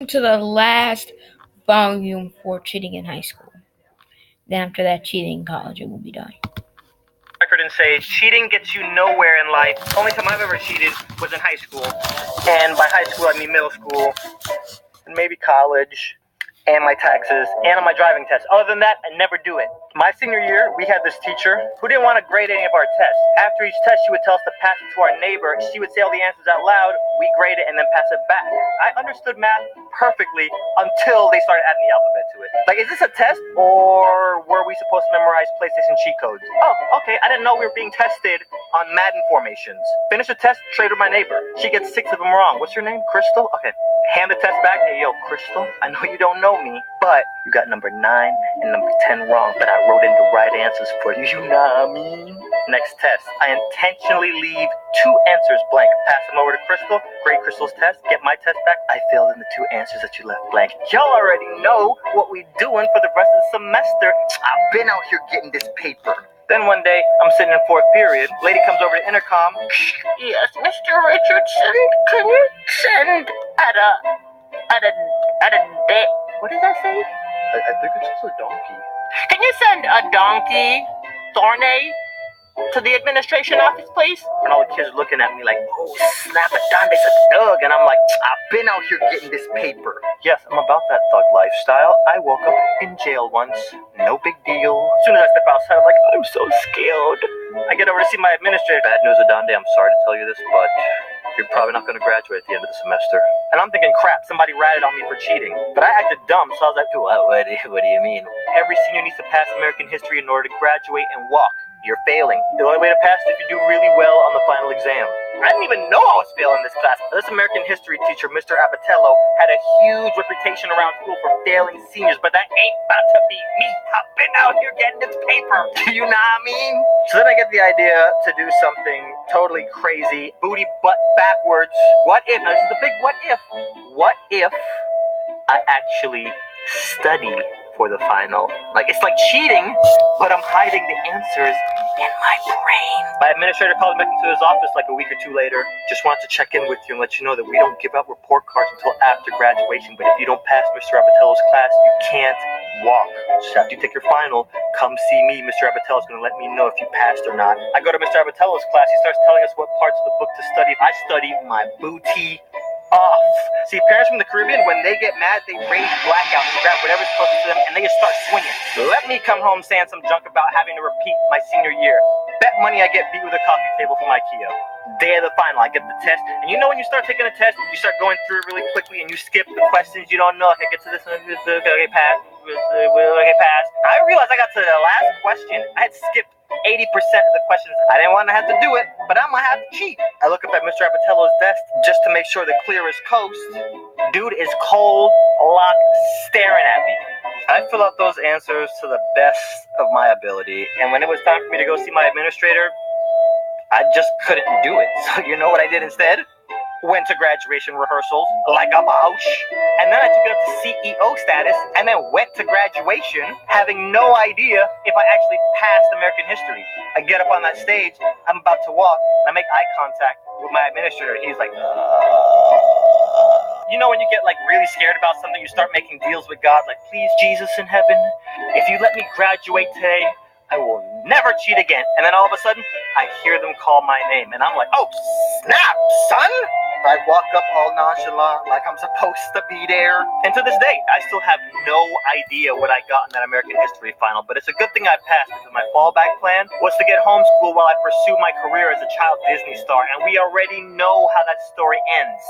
To the last volume for cheating in high school. Then after that, cheating in college, it will be done. Record and say cheating gets you nowhere in life. Only time I've ever cheated was in high school, and by high school I mean middle school, and maybe college, and my taxes, and on my driving test. Other than that, I never do it. My senior year, we had this teacher who didn't want to grade any of our tests. After each test, she would tell us to pass it to our neighbor. She would say all the answers out loud, we grade it, and then pass it back. I understood math perfectly until they started adding the alphabet to it. Like, is this a test, or were we supposed to memorize PlayStation cheat codes? Oh, okay, I didn't know we were being tested on Madden formations. Finish the test, trade with my neighbor. She gets 6 of them wrong. What's your name? Crystal? Okay. Hand the test back. Hey, yo, Crystal, I know you don't know me, but you got number 9 and number 10 wrong, but I wrote in the right answers for you. You know what I mean? Next test. I intentionally leave 2 answers blank. Pass them over to Crystal, grade Crystal's test, get my test back. I filled in the 2 answers that you left blank. Y'all already know what we doing for the rest of the semester. I've been out here getting this paper. Then one day, I'm sitting in 4th period. Lady comes over to intercom. Yes, Mr. Richardson, can you send at a day? What does that say? I think it's just a donkey. Can you send a donkey, Thornay, to the administration office, please? And all the kids are looking at me like, oh, snap it, Donde's a thug. And I'm like, I've been out here getting this paper. Yes, I'm about that thug lifestyle. I woke up in jail once. No big deal. As soon as I step outside, I'm like, I'm so scared. I get over to see my administrator. Bad news, Adonde, I'm sorry to tell you this, but you're probably not going to graduate at the end of the semester. And I'm thinking, crap, somebody ratted on me for cheating. But I acted dumb, so I was like, what do you mean? Every senior needs to pass American history in order to graduate and walk. You're failing. The only way to pass is if you do really well on the final exam. I didn't even know I was failing this class. This American history teacher, Mr. Abatello, had a huge reputation around school for failing seniors, but that ain't about to be me. I've been out here getting this paper. Do you know what I mean? So then I get the idea to do something totally crazy. Booty butt backwards. What if? Now this is the big what if. What if I actually study for the final? Like, it's like cheating, but I'm hiding the answers in my brain. My administrator called me back into his office like a week or 2 later. Just wanted to check in with you and let you know that we don't give out report cards until after graduation, but if you don't pass Mr. Abatello's class, you can't walk. So after you take your final, come see me. Mr. Abatello's going to let me know if you passed or not. I go to Mr. Abatello's class. He starts telling us what parts of the book to study. I study my booty off. See, parents from the Caribbean, when they get mad, they rage blackout and grab whatever's close to them and they just start swinging. Let me come home saying some junk about having to repeat my senior year. Bet money I get beat with a coffee table from IKEA. Day of the final, I get the test. And you know when you start taking a test, you start going through it really quickly and you skip the questions you don't know. Like, I get to this one, okay, pass. Okay, pass. I realized I got to the last question. I had skipped 80% of the questions. I didn't want to have to do it, but I'm gonna have to cheat. I look up at Mr. Abatello's desk just to make sure the clear is coast. Dude is cold, locked, staring at me. I fill out those answers to the best of my ability, and when it was time for me to go see my administrator, I just couldn't do it. So you know what I did instead? Went to graduation rehearsals like a boss, and then I took it up to CEO status, and then went to graduation having no idea if I actually passed American history. I get up on that stage, I'm about to walk, and I make eye contact with my administrator. He's like, You know when you get like really scared about something, you start making deals with God, like, please, Jesus in heaven, if you let me graduate today, I will never cheat again. And then all of a sudden, I hear them call my name, and I'm like, oh, snap, son! I walk up all nonchalant, like I'm supposed to be there. And to this day, I still have no idea what I got in that American history final, but it's a good thing I passed because my fallback plan was to get homeschooled while I pursue my career as a child Disney star, and we already know how that story ends.